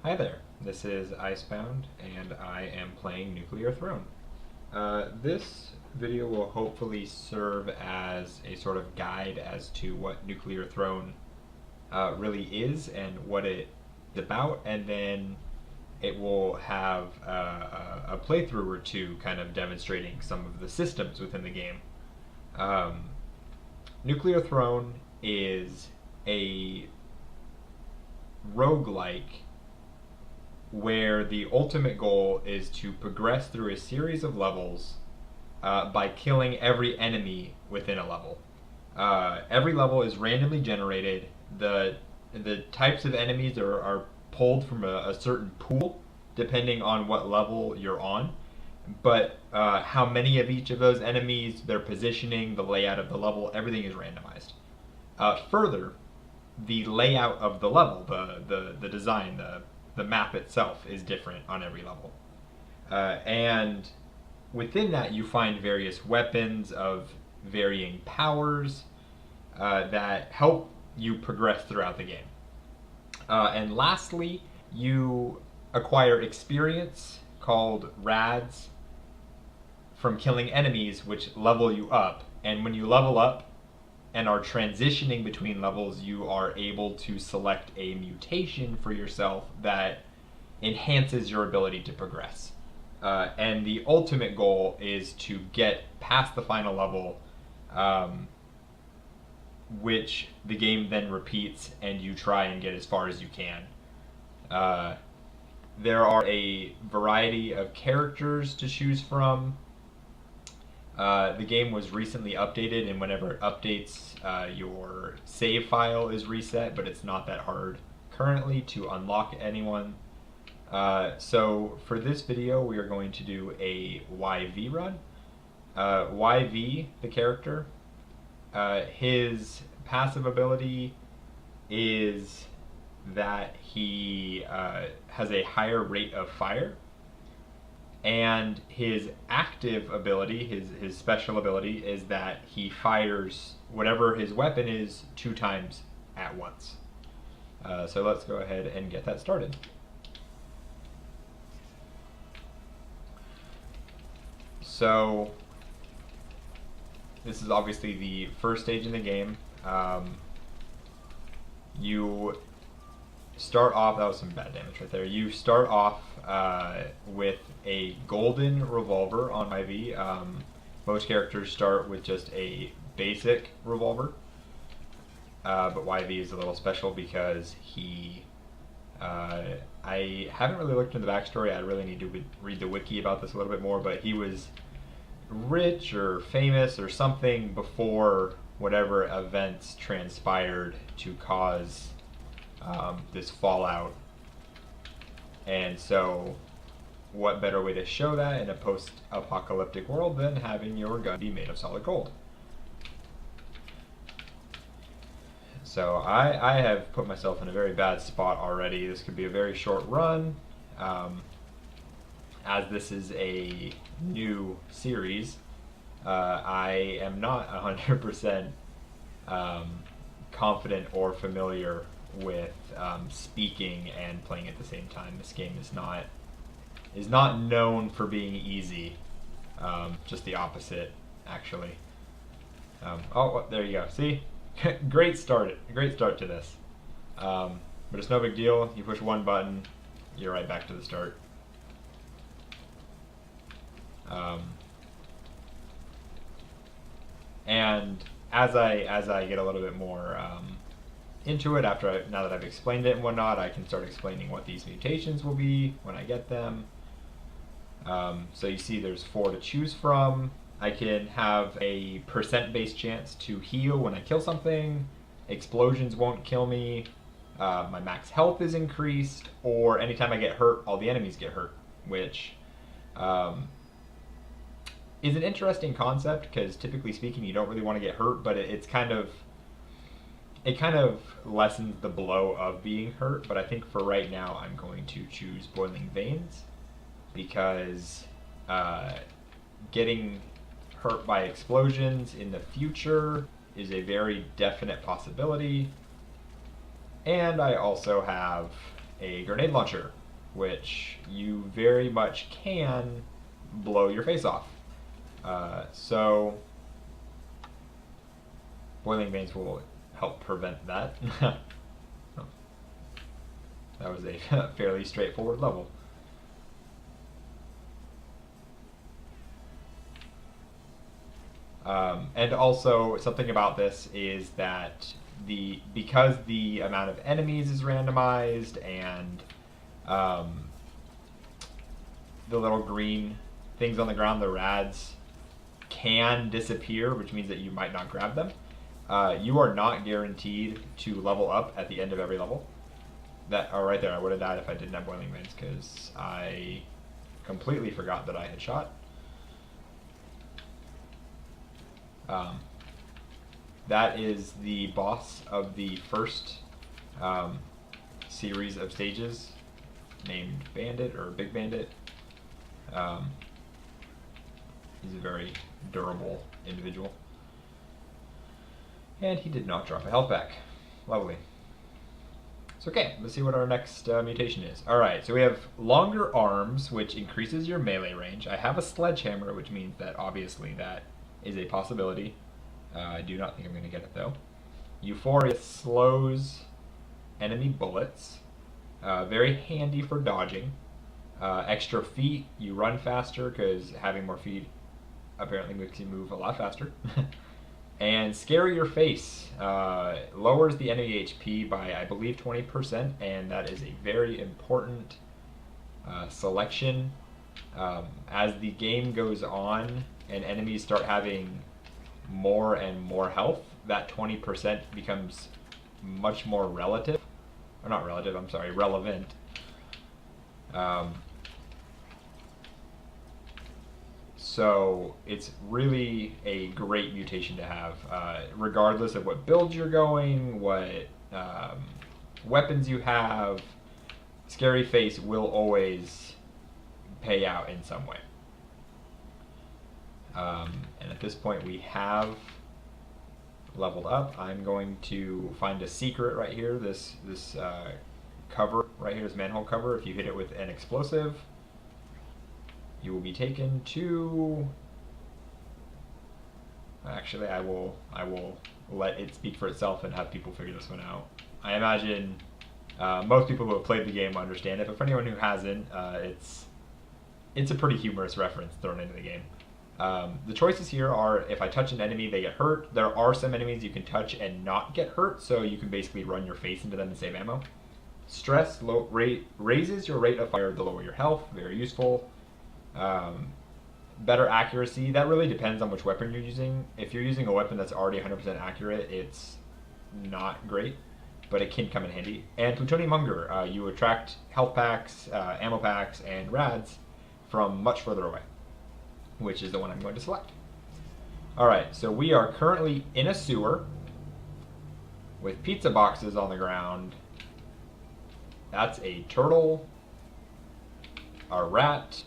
Hi there, this is Icebound, and I am playing Nuclear Throne. This video will hopefully serve as a sort of guide as to what Nuclear Throne really is and what it's about, and then it will have a playthrough or two kind of demonstrating some of the systems within the game. Um, Nuclear Throne is a roguelike where the ultimate goal is to progress through a series of levels by killing every enemy within a level. Every level is randomly generated. The types of enemies are pulled from a certain pool depending on what level you're on. But how many of each of those enemies, their positioning, the layout of the level, everything is randomized. Further, the layout of the level, the design, the map itself is different on every level. And within that, you find various weapons of varying powers that help you progress throughout the game. And lastly, you acquire experience called rads from killing enemies, which level you up. And when you level up and are transitioning between levels, you are able to select a mutation for yourself that enhances your ability to progress. And the ultimate goal is to get past the final level, which the game then repeats, and you try and get as far as you can. There are a variety of characters to choose from. The game was recently updated, and whenever it updates, your save file is reset, but it's not that hard currently to unlock anyone. So for this video, we are going to do a YV run. YV, the character, his passive ability is that he has a higher rate of fire, and his active ability, his special ability, is that he fires whatever his weapon is 2 times at once. So let's go ahead and get that started. So this is obviously the first stage in the game. You start off, that was some bad damage right there. You start off with a golden revolver on IV. Most characters start with just a basic revolver, but YV is a little special because he. I haven't really looked into the backstory. I really need to read the wiki about this a little bit more, but he was rich or famous or something before whatever events transpired to cause this fallout. And so, what better way to show that in a post-apocalyptic world than having your gun be made of solid gold? So I have put myself in a very bad spot already. This could be a very short run. As this is a new series, I am not 100% confident or familiar with speaking and playing at the same time. This game is not known for being easy. Just the opposite, actually. Oh, there you go. See, great start to this. But it's no big deal. You push one button, you're right back to the start. And as I get a little bit more into it, now that I've explained it and whatnot, I can start explaining what these mutations will be when I get them. So you see there's 4 to choose from. I can have a percent-based chance to heal when I kill something. Explosions won't kill me. My max health is increased, or anytime I get hurt, all the enemies get hurt, which is an interesting concept because typically speaking, you don't really want to get hurt, but it kind of lessens the blow of being hurt. But I think for right now, I'm going to choose Boiling Veins because getting hurt by explosions in the future is a very definite possibility. And I also have a grenade launcher, which you very much can blow your face off. So Boiling Veins will help prevent that. That was a fairly straightforward level. And also, something about this is that because the amount of enemies is randomized and the little green things on the ground, the rads, can disappear, which means that you might not grab them. You are not guaranteed to level up at the end of every level. Right there, I would have died if I didn't have Boiling Veins, because I completely forgot that I had shot. That is the boss of the first series of stages, named Bandit, or Big Bandit. He's a very durable individual. And he did not drop a health pack. Lovely. So okay, let's see what our next mutation is. Alright, so we have longer arms, which increases your melee range. I have a sledgehammer, which means that obviously that is a possibility. I do not think I'm going to get it though. Euphoria slows enemy bullets. Very handy for dodging. Extra feet, you run faster because having more feet apparently makes you move a lot faster. And Scarier Face lowers the enemy HP by, I believe, 20%, and that is a very important selection. As the game goes on and enemies start having more and more health, that 20% becomes much more relative. Or not relative, I'm sorry, relevant. So it's really a great mutation to have, regardless of what build you're going, what weapons you have. Scary Face will always pay out in some way. And at this point we have leveled up. I'm going to find a secret right here, this cover right here, this manhole cover. If you hit it with an explosive, you will be taken to... Actually, I will let it speak for itself and have people figure this one out. I imagine most people who have played the game understand it, but for anyone who hasn't, it's a pretty humorous reference thrown into the game. The choices here are, if I touch an enemy, they get hurt. There are some enemies you can touch and not get hurt, so you can basically run your face into them and save ammo. Stress raises your rate of fire the lower your health, very useful. Better accuracy, that really depends on which weapon you're using. If you're using a weapon that's already 100% accurate, it's not great, but it can come in handy. And Plutonium Hunger, you attract health packs, ammo packs, and rads from much further away, which is the one I'm going to select. Alright, so we are currently in a sewer with pizza boxes on the ground. That's a turtle, a rat,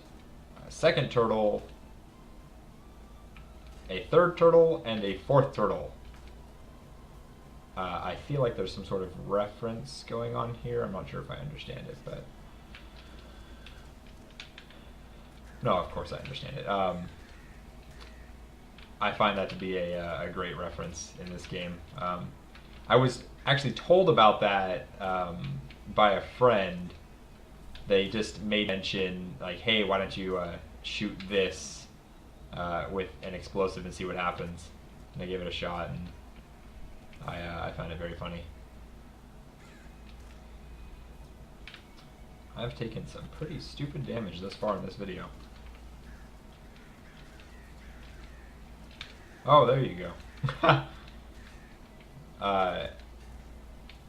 a second turtle, a third turtle, and a fourth turtle. I feel like there's some sort of reference going on here. I'm not sure if I understand it, but... No, of course I understand it. I find that to be a great reference in this game. I was actually told about that by a friend. They just made mention, like, hey, why don't you shoot this with an explosive and see what happens. And I gave it a shot, and I found it very funny. I've taken some pretty stupid damage thus far in this video. Oh, there you go.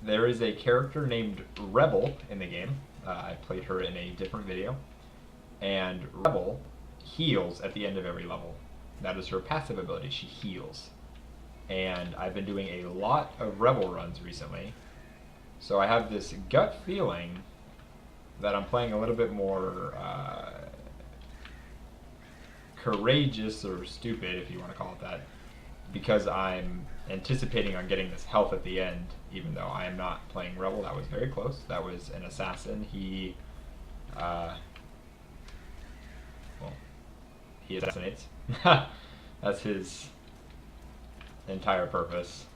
There is a character named Rebel in the game. I played her in a different video. And Rebel heals at the end of every level. That is her passive ability, she heals. And I've been doing a lot of Rebel runs recently. So I have this gut feeling that I'm playing a little bit more courageous, or stupid if you want to call it that, because I'm anticipating on getting this health at the end, even though I am not playing Rebel. That was very close. That was an assassin. Uh, well, he assassinates. That's his entire purpose.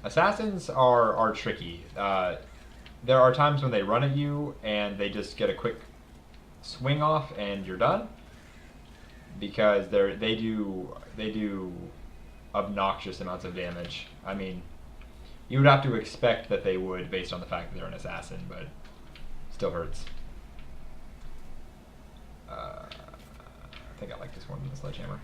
Assassins are tricky. There are times when they run at you and they just get a quick swing off and you're done, because they do obnoxious amounts of damage. I mean, you would have to expect that they would based on the fact that they're an assassin, but still hurts. I think I like this one than the sledgehammer.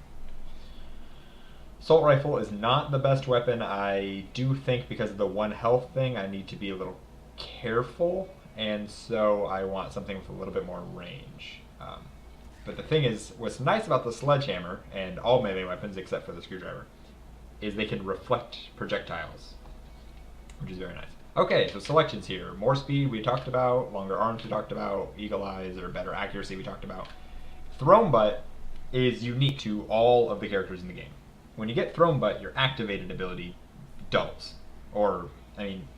Assault rifle is not the best weapon. I do think because of the one health thing, I need to be a little careful, and so I want something with a little bit more range. But the thing is, what's nice about the sledgehammer and all melee weapons except for the screwdriver is they can reflect projectiles, which is very nice. Okay, so selections here. More speed we talked about, longer arms we talked about, eagle eyes or better accuracy we talked about. Thrown butt is unique to all of the characters in the game. When you get thrown butt, your activated ability doubles. Or, I mean,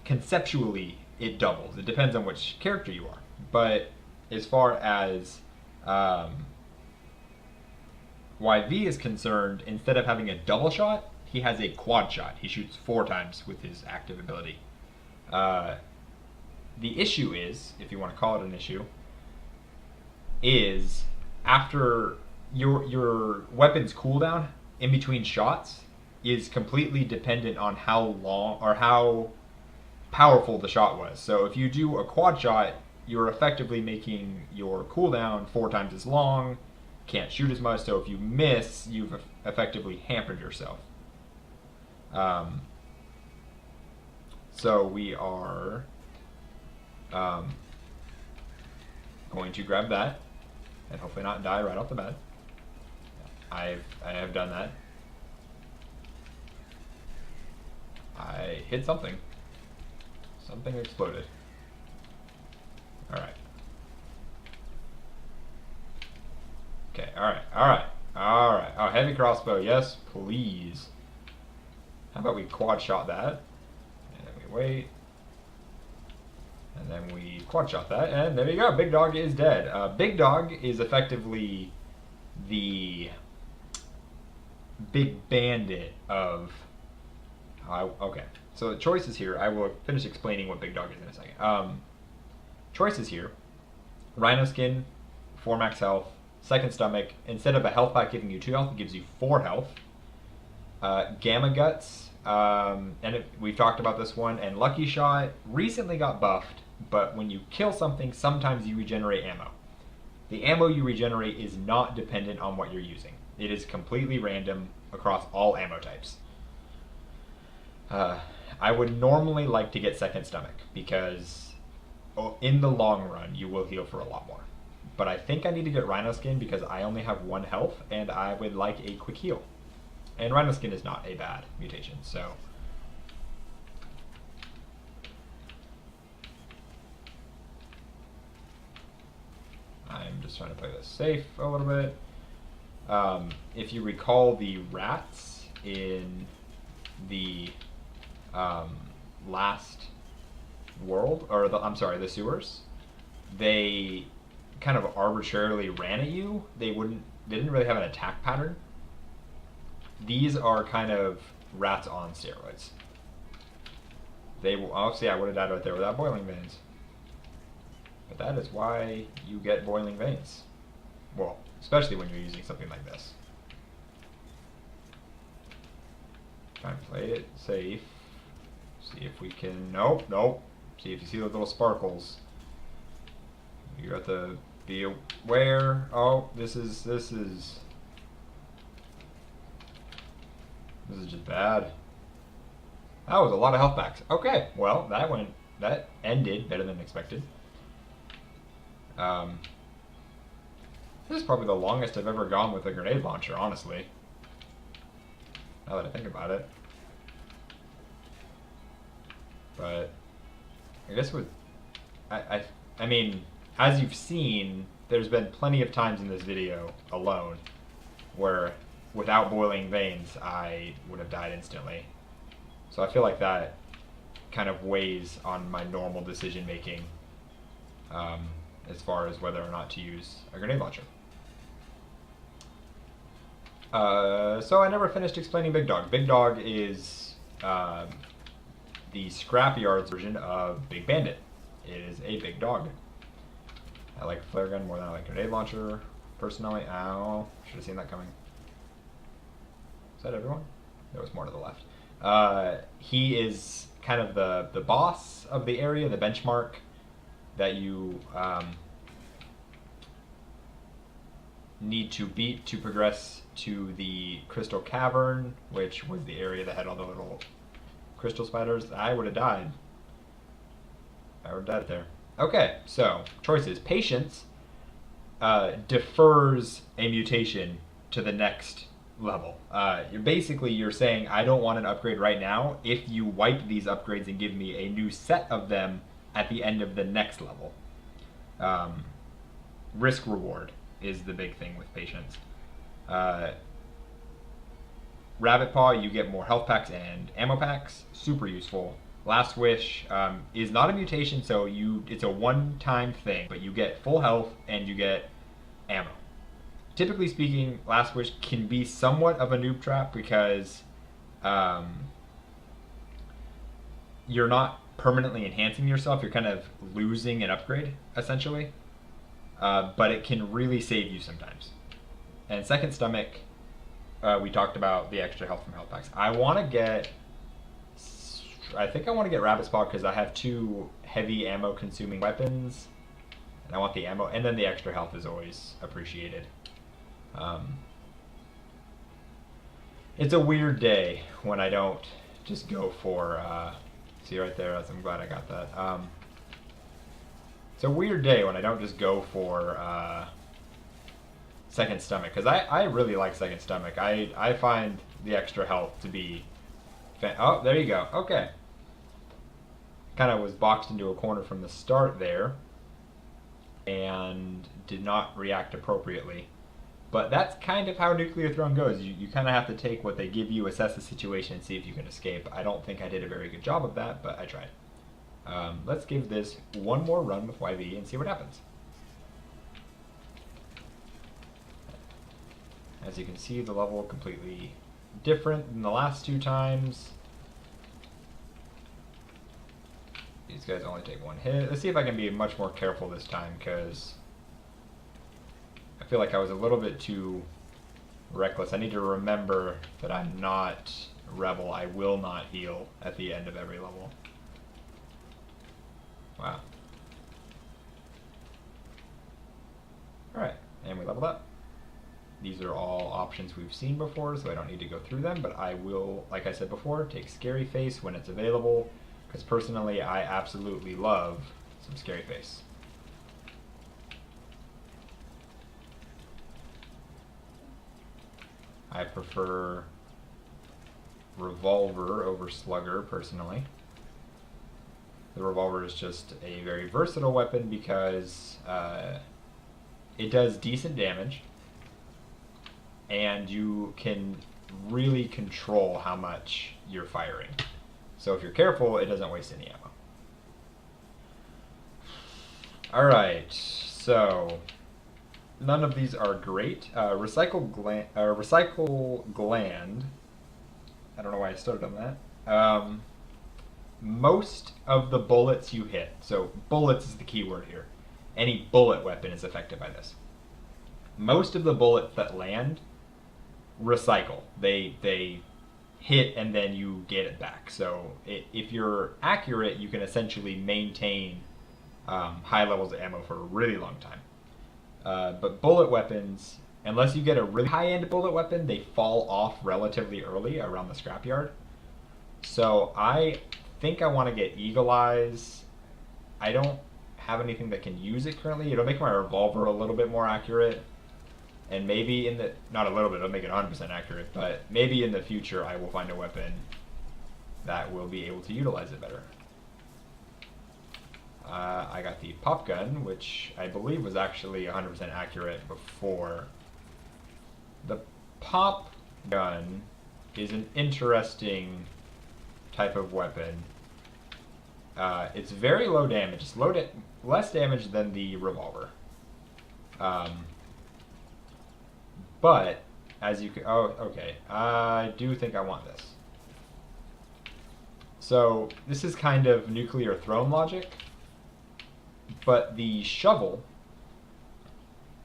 conceptually it doubles. It depends on which character you are. But as far as YV is concerned, instead of having a double shot, he has a quad shot. He shoots 4 times with his active ability. The issue is, if you want to call it an issue, is after your weapon's cooldown in between shots is completely dependent on how long or how powerful the shot was. So if you do a quad shot, you're effectively making your cooldown 4 times as long, can't shoot as much, so if you miss, you've effectively hampered yourself. So we are going to grab that and hopefully not die right off the bat. I have done that. I hit something. Something exploded. Alright. Okay, alright. Oh, heavy crossbow, yes, please. How about we quad shot that? And then we wait. And then we quad shot that, and there you go. Big Dog is dead. Big Dog is effectively the big bandit of... okay, so the choices here, I will finish explaining what Big Dog is in a second. Choices here: Rhino Skin, 4 max health, second stomach. Instead of a health pack giving you 2 health, it gives you 4 health. Gamma Guts, we've talked about this one, and Lucky Shot recently got buffed, but when you kill something, sometimes you regenerate ammo. The ammo you regenerate is not dependent on what you're using. It is completely random across all ammo types. I would normally like to get second stomach because in the long run you will heal for a lot more. But I think I need to get Rhino Skin because I only have 1 health and I would like a quick heal. And Rhino Skin is not a bad mutation, so... I'm just trying to play this safe a little bit. If you recall the rats in the last world, or the sewers, they kind of arbitrarily ran at you. They didn't really have an attack pattern. These are kind of rats on steroids. They will, obviously I would have died right there without boiling veins. But that is why you get boiling veins. Well, especially when you're using something like this. Try and play it safe. See if we can, nope. See if you see those little sparkles. You have to be aware. Oh, this is just bad. That was a lot of health packs. Okay, well, that ended better than expected. This is probably the longest I've ever gone with a grenade launcher, honestly. Now that I think about it. But I guess I mean, as you've seen, there's been plenty of times in this video alone where without boiling veins I would have died instantly. So I feel like that kind of weighs on my normal decision making as far as whether or not to use a grenade launcher. So I never finished explaining Big Dog. Big Dog is the Scrapyard's version of Big Bandit. It is a big dog. I like flare gun more than I like grenade launcher, personally. Ow, should have seen that coming. Is that everyone? There was more to the left. He is kind of the boss of the area, the benchmark that you need to beat to progress to the Crystal Cavern, which was the area that had all the little crystal spiders. I would have died. I would have died there. Okay, so choices. Patience defers a mutation to the next level. You're saying I don't want an upgrade right now if you wipe these upgrades and give me a new set of them at the end of the next level. Risk reward is the big thing with patience. Rabbit Paw, you get more health packs and ammo packs. Super useful. Last Wish is not a mutation, so it's a one-time thing, but you get full health and you get ammo. Typically speaking, Last Wish can be somewhat of a noob trap because you're not permanently enhancing yourself. You're kind of losing an upgrade, essentially. But it can really save you sometimes. And Second Stomach, we talked about the extra health from health packs. I think I want to get Rabbit's Paw because I have 2 heavy ammo consuming weapons. And I want the ammo, and then the extra health is always appreciated. It's a weird day when I don't just go for, see right there, I'm glad I got that. It's a weird day when I don't just go for Second Stomach, because I really like Second Stomach. I find the extra health to be... Oh, there you go. Okay. Kind of was boxed into a corner from the start there and did not react appropriately. But that's kind of how Nuclear Throne goes. You kind of have to take what they give you, assess the situation, and see if you can escape. I don't think I did a very good job of that, but I tried. Let's give this one more run with YV and see what happens. As you can see, the level completely different than the last 2 times. These guys only take 1 hit. Let's see if I can be much more careful this time, because I feel like I was a little bit too reckless. I need to remember that I'm not Rebel. I will not heal at the end of every level. Wow. Alright, and we leveled up. These are all options we've seen before, so I don't need to go through them, but I will, like I said before, take Scary Face when it's available, because personally I absolutely love some Scary Face. I prefer Revolver over Slugger, personally. The Revolver is just a very versatile weapon because it does decent damage, and you can really control how much you're firing. So if you're careful, it doesn't waste any ammo. Alright, so none of these are great. Recycle Gland, I don't know why I started on that. Most of the bullets you hit, so bullets is the key word here. Any bullet weapon is affected by this. Most of the bullets that land recycle. They hit and then you get it back. So if you're accurate, you can essentially maintain high levels of ammo for a really long time. But bullet weapons, unless you get a really high-end bullet weapon, they fall off relatively early around the scrapyard. So I think I want to get Eagle Eyes. I don't have anything that can use it currently. It'll make my revolver a little bit more accurate. And maybe in the, not a little bit, it'll make it 100% accurate, but maybe in the future I will find a weapon that will be able to utilize it better. I got the pop gun, which I believe was actually 100% accurate before. The pop gun is an interesting type of weapon. It's very low damage. It's less damage than the revolver. But as you can, oh, okay. I do think I want this. So this is kind of nuclear throne logic, but the shovel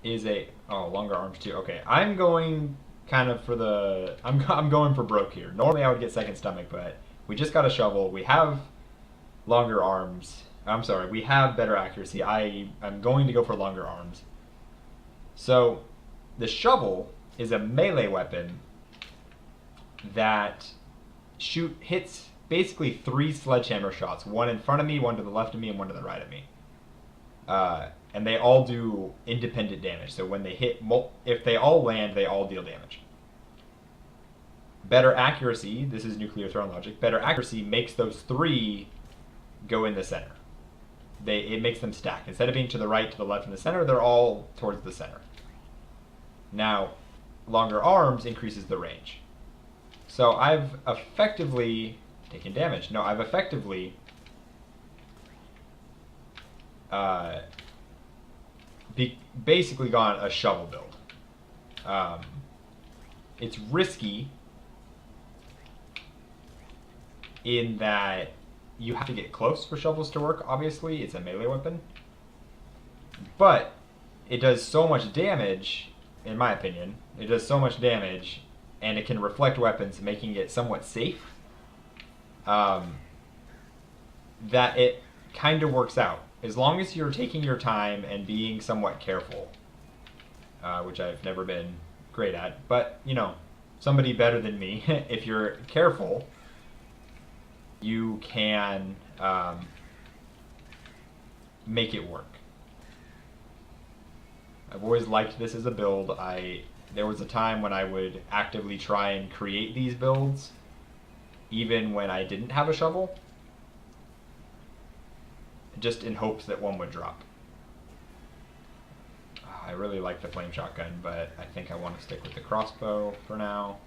is longer arms too. Okay, I'm going kind of for the I'm going for broke here. Normally I would get second stomach, but we just got a shovel. We have longer arms. I'm sorry, we have better accuracy. I'm going to go for longer arms. So the shovel is a melee weapon that hits basically 3 sledgehammer shots, one in front of me, one to the left of me, and one to the right of me. And they all do independent damage. So when they hit, if they all land, they all deal damage. Better accuracy, this is nuclear throne logic, better accuracy makes those 3 go in the center. It makes them stack. Instead of being to the right, to the left, and the center, they're all towards the center. Now, longer arms increases the range. So I've effectively taken damage. No, I've effectively basically gone a shovel build. It's risky in that you have to get close for shovels to work, obviously. It's a melee weapon. But it does so much damage, in my opinion. It does so much damage, and it can reflect weapons, making it somewhat safe, that it kind of works out. As long as you're taking your time and being somewhat careful, which I've never been great at. But, you know, somebody better than me, if you're careful, you can make it work. I've always liked this as a build. There was a time when I would actively try and create these builds, even when I didn't have a shovel, just in hopes that one would drop. I really like the flame shotgun, but I think I want to stick with the crossbow for now.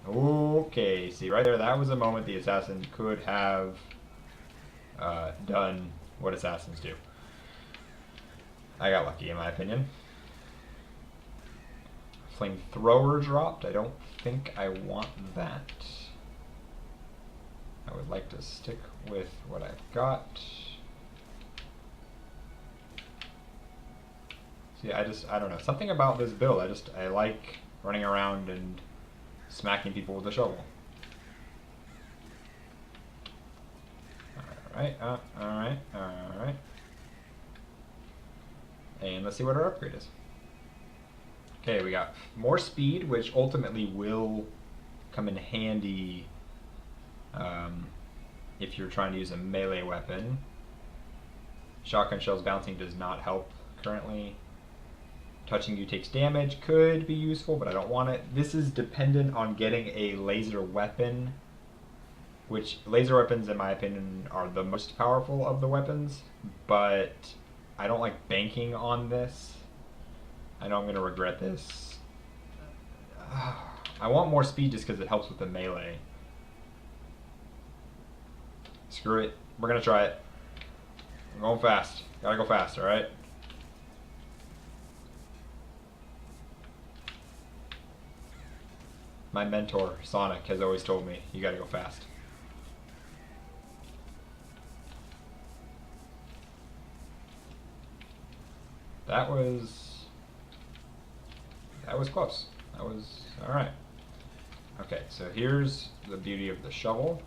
Okay, see right there, that was a moment the assassin could have done what assassins do. I got lucky, in my opinion. Flamethrower dropped. I don't think I want that. I would like to stick with what I've got. See, I don't know. Something about this build, I like running around and smacking people with a shovel. Alright, alright. And let's see what our upgrade is. Okay, we got more speed, which ultimately will come in handy if you're trying to use a melee weapon. Shotgun shells bouncing does not help currently. Touching you takes damage, could be useful, but I don't want it. This is dependent on getting a laser weapon, which laser weapons, in my opinion, are the most powerful of the weapons, but I don't like banking on this. I know I'm going to regret this. I want more speed just because it helps with the melee. Screw it. We're going to try it. I'm going fast. Gotta go fast, alright? My mentor, Sonic, has always told me, you gotta go fast. That was close. That was alright. Okay, so here's the beauty of the shovel,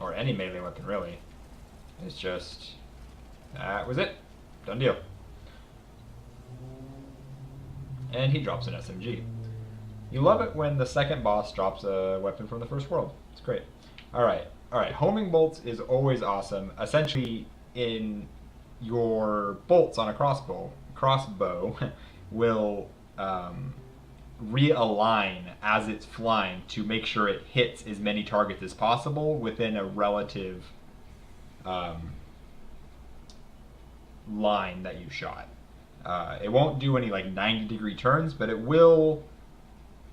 or any melee weapon really. It's just, that was it. Done deal. And he drops an SMG. You love it when the second boss drops a weapon from the first world. It's great. Alright, homing bolts is always awesome. Essentially, in your bolts on a crossbow will realign as it's flying to make sure it hits as many targets as possible within a relative line that you shot. It won't do any like 90-degree turns, but it will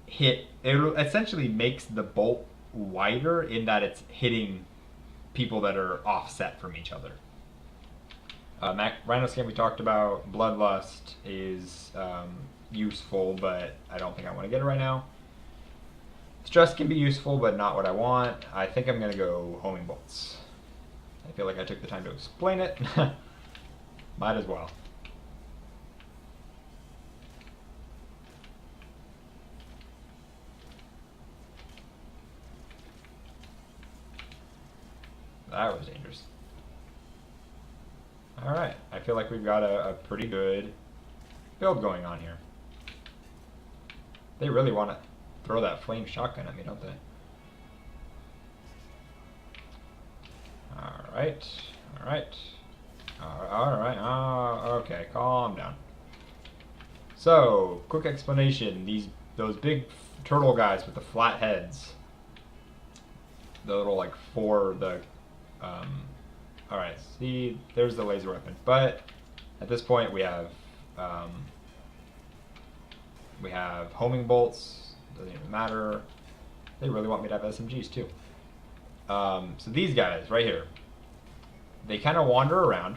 hit. It essentially makes the bolt wider in that it's hitting people that are offset from each other. Rhino Scan we talked about. Bloodlust is useful, but I don't think I want to get it right now. Stress can be useful, but not what I want. I think I'm going to go Homing Bolts. I feel like I took the time to explain it. Might as well. That was dangerous. Alright, I feel like we've got a pretty good build going on here. They really want to throw that flame shotgun at me, don't they? Alright, alright. Alright, okay, calm down. So, quick explanation. Those big turtle guys with the flat heads. The little like alright, see, there's the laser weapon. But at this point we have homing bolts. Doesn't even matter. They really want me to have SMGs too. So these guys right here, they kind of wander around,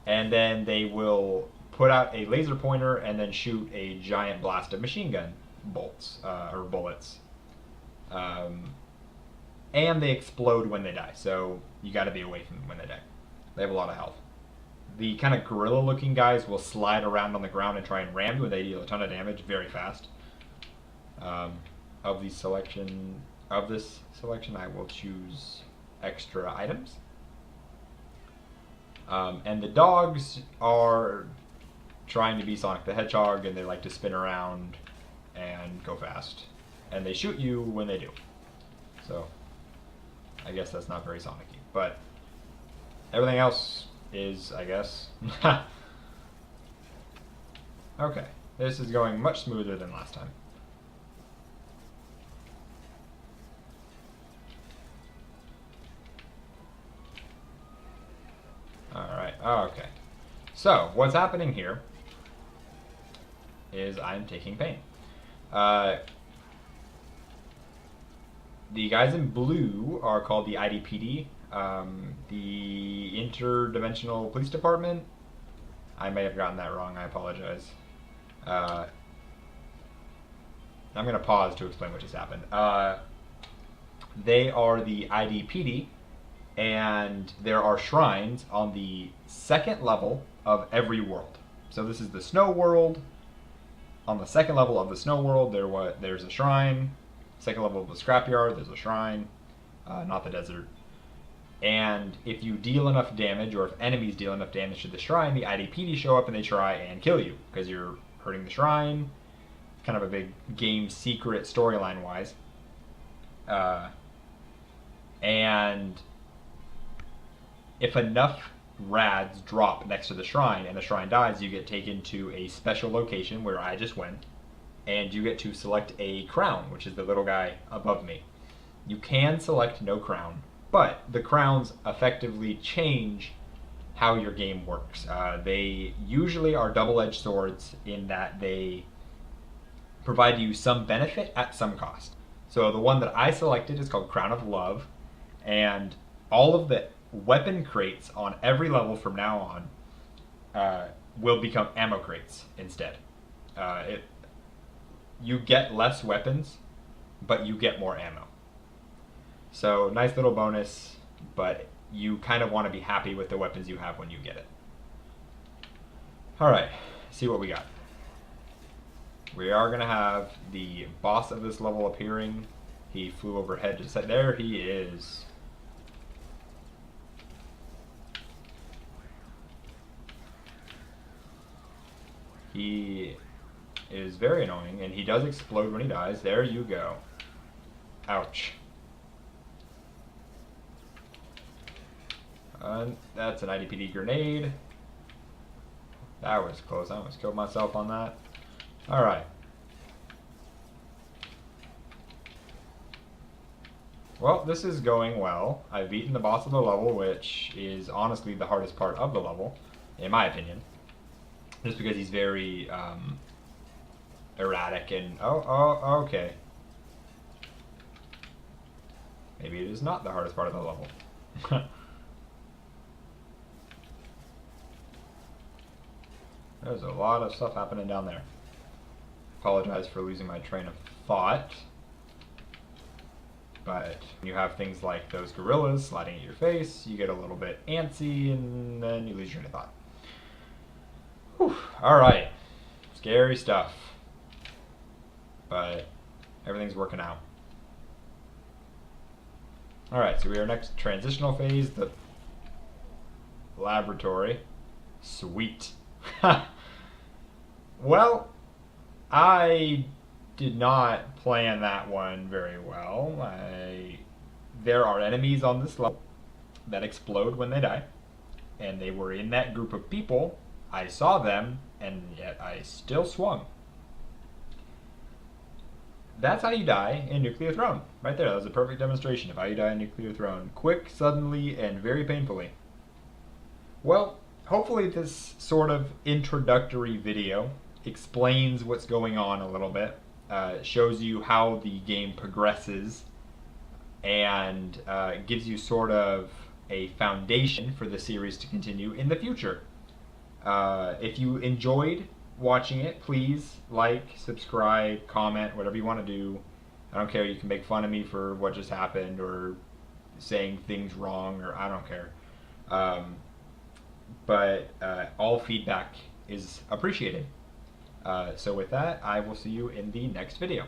and then they will put out a laser pointer and then shoot a giant blast of machine gun bolts or bullets. And they explode when they die, so you got to be away from them when they die. They have a lot of health. The kind of gorilla-looking guys will slide around on the ground and try and ram you, and they deal a ton of damage very fast. Of this selection, I will choose extra items. And the dogs are trying to be Sonic the Hedgehog, and they like to spin around and go fast. And they shoot you when they do. So, I guess that's not very Sonic-y. But everything else is, I guess. Okay, this is going much smoother than last time. Alright, okay. So, what's happening here is I'm taking pain. The guys in blue are called the IDPD, the Interdimensional Police Department. I may have gotten that wrong, I apologize. I'm going to pause to explain what just happened. They are the IDPD, and there are shrines on the second level of every world. So this is the snow world. On the second level of the snow world, there's a shrine. Second level of the scrapyard, there's a shrine, not the desert. And if you deal enough damage, or if enemies deal enough damage to the shrine, the IDPD show up and they try and kill you because you're hurting the shrine. Kind of a big game secret storyline wise. And if enough rads drop next to the shrine and the shrine dies, you get taken to a special location where I just went. And you get to select a crown, which is the little guy above me. You can select no crown, but the crowns effectively change how your game works. They usually are double-edged swords in that they provide you some benefit at some cost. So the one that I selected is called Crown of Love, and all of the weapon crates on every level from now on will become ammo crates instead. You get less weapons, but you get more ammo. So nice little bonus, but you kind of want to be happy with the weapons you have when you get it. Alright, see what we got. We are going to have the boss of this level appearing. He flew overhead just like there he is. He is very annoying, and he does explode when he dies. There you go. Ouch. That's an IDPD grenade. That was close. I almost killed myself on that. Alright. Well, this is going well. I've beaten the boss of the level, which is honestly the hardest part of the level, in my opinion. Just because he's very erratic and... Oh, okay. Maybe it is not the hardest part of the level. There's a lot of stuff happening down there. Apologize for losing my train of thought. But when you have things like those gorillas sliding at your face, you get a little bit antsy and then you lose your train of thought. Whew. Alright. Scary stuff. But everything's working out. Alright, so we are next transitional phase, the laboratory. Sweet. Well, I did not plan that one very well. There are enemies on this level that explode when they die, and they were in that group of people. I saw them, and yet I still swung. That's how you die in Nuclear Throne. Right there, that was a perfect demonstration of how you die in Nuclear Throne. Quick, suddenly, and very painfully. Well, hopefully this sort of introductory video explains what's going on a little bit, shows you how the game progresses, and gives you sort of a foundation for the series to continue in the future. If you enjoyed watching it, please like, subscribe, comment, whatever you want to do. I don't care. You can make fun of me for what just happened or saying things wrong, or I don't care. But all feedback is appreciated. So with that, I will see you in the next video.